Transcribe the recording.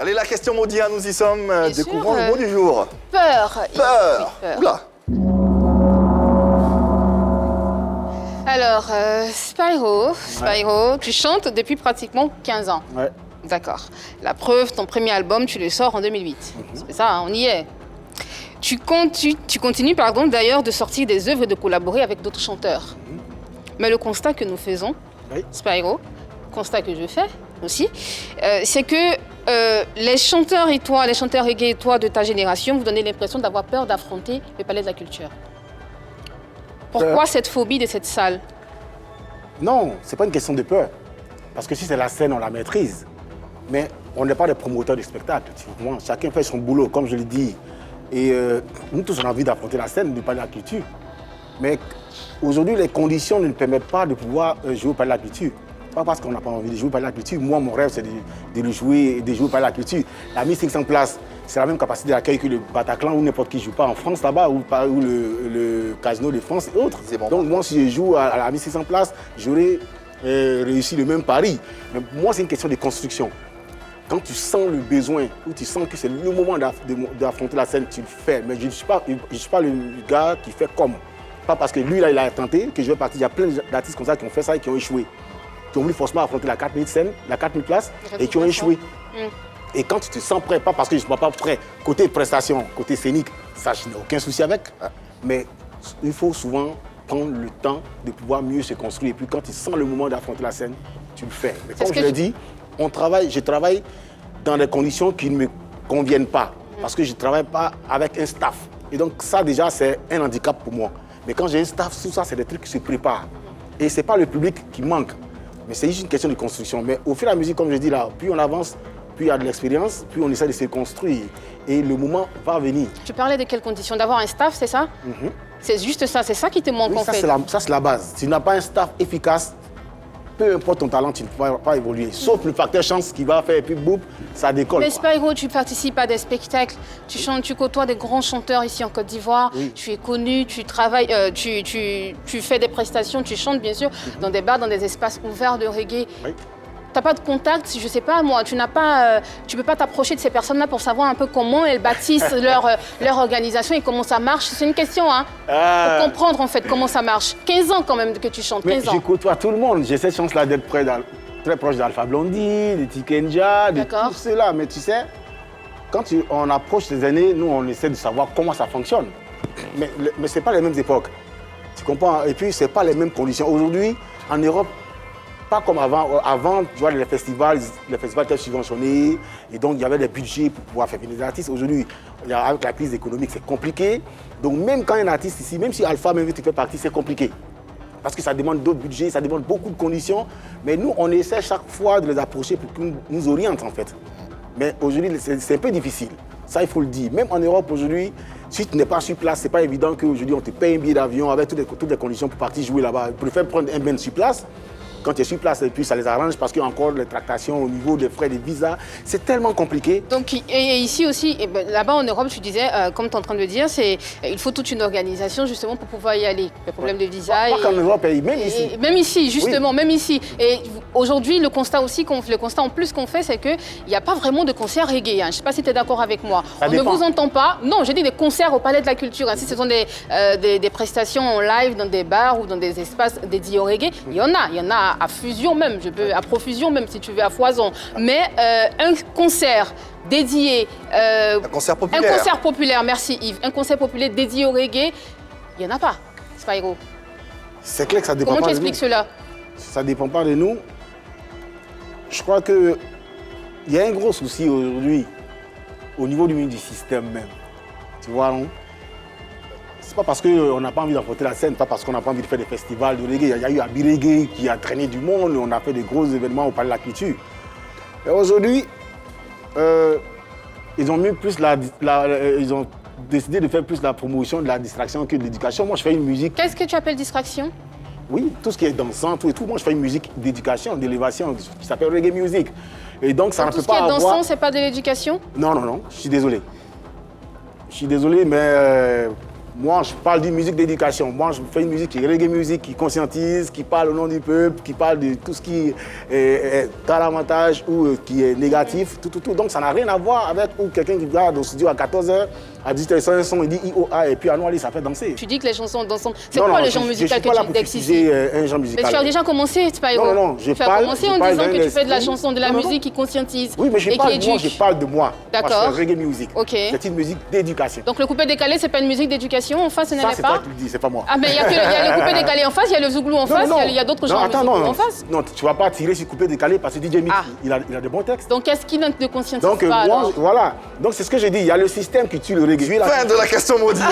Allez, la question Maudia, nous y sommes. Bien Découvrons sûr, le mot du jour. Peur. Peur. Oui, peur. Oula. Alors, Spyro, tu chantes depuis pratiquement 15 ans. Ouais. D'accord. La preuve, ton premier album, tu le sors en 2008. C'est ça, hein, on y est. Tu continues, pardon, d'ailleurs, de sortir des œuvres et de collaborer avec d'autres chanteurs. Mais le constat que nous faisons, Oui. Spyro, constat que je fais aussi, c'est que les chanteurs et toi, les chanteurs reggae et toi de ta génération, vous donnez l'impression d'avoir peur d'affronter le palais de la culture. Pourquoi cette phobie de cette salle? Non, c'est pas une question de peur. Parce que si c'est la scène, on la maîtrise. Mais on n'est pas des promoteurs de spectacle. Chacun fait son boulot, comme je l'ai dit. Et nous tous, on a envie d'affronter la scène, du palais de la culture. Mais aujourd'hui, les conditions ne nous permettent pas de pouvoir jouer au palais de la culture. Pas parce qu'on n'a pas envie de jouer au palais de la culture. Moi, mon rêve, c'est de le jouer et de jouer au palais de la culture. La 1500 places, c'est la même capacité d'accueil que le Bataclan ou n'importe qui joue pas en France là-bas, ou le Casino de France et autres. Bon. Donc moi, si je joue à la 1600 places, j'aurais réussi le même pari. Mais moi, c'est une question de construction. Quand tu sens le besoin, ou tu sens que c'est le moment d'affronter la scène, tu le fais. Mais je ne suis pas le gars qui fait comme. Pas parce que lui, là, il a tenté que je vais partir. Il y a plein d'artistes comme ça qui ont fait ça et qui ont échoué. Qui ont voulu forcément affronter la 4000 scène, la 4000 places, et qui ont échoué. Et quand tu te sens prêt, pas parce que je ne suis pas prêt, côté prestation, côté scénique, ça, je n'ai aucun souci avec. Mais il faut souvent prendre le temps de pouvoir mieux se construire. Et puis quand tu sens le moment d'affronter la scène, tu le fais. Mais comme je l'ai dit, je travaille dans des conditions qui ne me conviennent pas. Parce que je ne travaille pas avec un staff. Et donc ça déjà, c'est un handicap pour moi. Mais quand j'ai un staff, tout ça, c'est des trucs qui se préparent. Et ce n'est pas le public qui manque. Mais c'est juste une question de construction. Mais au fur et à mesure, comme je dis là, plus on avance, plus il y a de l'expérience, plus on essaie de se construire. Et le moment va venir. Tu parlais de quelles conditions? D'avoir un staff, c'est ça? C'est juste ça, c'est ça qui te manque Oui, en ça, fait. ça, c'est la base. Si tu n'as pas un staff efficace, peu importe ton talent, tu ne pourras pas évoluer. Sauf le facteur chance qui va faire, et puis boum, ça décolle. Mais Spyro, tu participes à des spectacles, tu chantes, tu côtoies des grands chanteurs ici en Côte d'Ivoire, Oui. tu es connu, tu travailles, tu fais des prestations, tu chantes bien sûr dans des bars, dans des espaces ouverts de reggae. Oui. T'as pas de contact, je sais pas moi, tu peux pas t'approcher de ces personnes-là pour savoir un peu comment elles bâtissent leur organisation et comment ça marche. C'est une question, hein, pour comprendre en fait comment ça marche. 15 ans quand même que tu chantes, 15 Mais ans. je côtoie tout le monde. J'ai cette chance-là d'être très proche d'Alpha Blondie, de Tikenja, de tout cela. Mais tu sais, quand on approche les années, nous, on essaie de savoir comment ça fonctionne. Mais ce n'est pas les mêmes époques. Tu comprends? Et puis, ce n'est pas les mêmes conditions. Aujourd'hui, en Europe, pas comme avant. Avant, tu vois, les festivals étaient subventionnés. Et donc, il y avait des budgets pour pouvoir faire venir des artistes. Aujourd'hui, avec la crise économique, c'est compliqué. Donc, même quand il y a un artiste ici, même si Alpha même tu fais partie, c'est compliqué. Parce que ça demande d'autres budgets, ça demande beaucoup de conditions. Mais nous, on essaie chaque fois de les approcher pour qu'ils nous orientent, en fait. Mais aujourd'hui, c'est un peu difficile. Ça, il faut le dire. Même en Europe, aujourd'hui, si tu n'es pas sur place, ce n'est pas évident qu'aujourd'hui, on te paye un billet d'avion avec toutes les conditions pour partir jouer là-bas. Ils préfèrent prendre un band sur place. Quand tu es sur place, et puis ça les arrange parce qu'il y a encore les tractations au niveau des frais de visa. C'est tellement compliqué. Donc, et ici aussi, là-bas en Europe, tu disais, comme tu es en train de le dire, il faut toute une organisation justement pour pouvoir y aller. Le problème de visa. Pas qu'en Europe, même ici. Même ici, justement, Oui. même ici. Et aujourd'hui, le constat en plus qu'on fait, c'est qu'il n'y a pas vraiment de concert reggae. Hein. Je ne sais pas si tu es d'accord avec moi. Ça On dépend. ne vous entend pas. Non, j'ai dit des concerts au Palais de la Culture. Hein. Si ce sont des prestations en live dans des bars ou dans des espaces dédiés au reggae, il y en a à fusion même, à profusion même si tu veux, à foison. Mais un concert dédié... Un concert populaire. Un concert populaire, merci Yves. Un concert populaire dédié au reggae, il n'y en a pas, Spyro. C'est clair que ça dépend Comment pas tu de nous. expliques cela? Ça ne dépend pas de nous. Je crois qu'il y a un gros souci aujourd'hui au niveau du système même. Tu vois, non? C'est pas parce qu'on n'a pas envie d'affronter la scène, pas parce qu'on n'a pas envie de faire des festivals de reggae. Il y a eu Abi Reggae qui a traîné du monde, on a fait de gros événements au Palais de la Culture. Et aujourd'hui, ils ont mis plus ils ont décidé de faire plus la promotion de la distraction que de l'éducation. Moi, je fais une musique. Qu'est-ce que tu appelles distraction? Oui, tout ce qui est dansant, tout et tout. Moi, je fais une musique d'éducation, d'élévation, qui s'appelle reggae music. Et donc, ça ne peut pas avoir... Tout ce qui est dansant, c'est pas de l'éducation? Non, je suis désolé. Je suis désolé, mais Moi, je parle d'une musique d'éducation. Moi, je fais une musique qui est reggae musique, qui conscientise, qui parle au nom du peuple, qui parle de tout ce qui est à l'avantage ou qui est négatif, tout. Donc, ça n'a rien à voir avec quelqu'un qui va au studio à 14h, à 18h, un son, il dit IOA, et puis à Noali, ça fait danser. Tu dis que les chansons dansent. C'est quoi le genre musical que tu indexes ici? Un genre musical. Mais tu as déjà commencé, Spyro. Non, je tu parle. Tu as commencé en disant que tu fais de la chanson, de la musique qui conscientise. Oui, mais et qui éduque. moi, je parle de moi. D'accord. Moi, je fais reggae music. Ok. C'est une musique d'éducation. Donc le coupé décalé, c'est pas une musique d'éducation en face, ce n'est pas? Ça, c'est toi qui le dis, c'est pas moi. Ah, mais il y a le coupé décalé en face, il y a le zouglou en face, il y a d'autres genres en face. Non, tu vas pas tirer sur coupé décalé parce que DJ Mix, il a de bons textes. Donc qu'est-ce qui ne conscientise donc, pas alors? Voilà. Donc c'est ce que j'ai dit, il y a le système qui tue le reggae. Fin de la question maudite.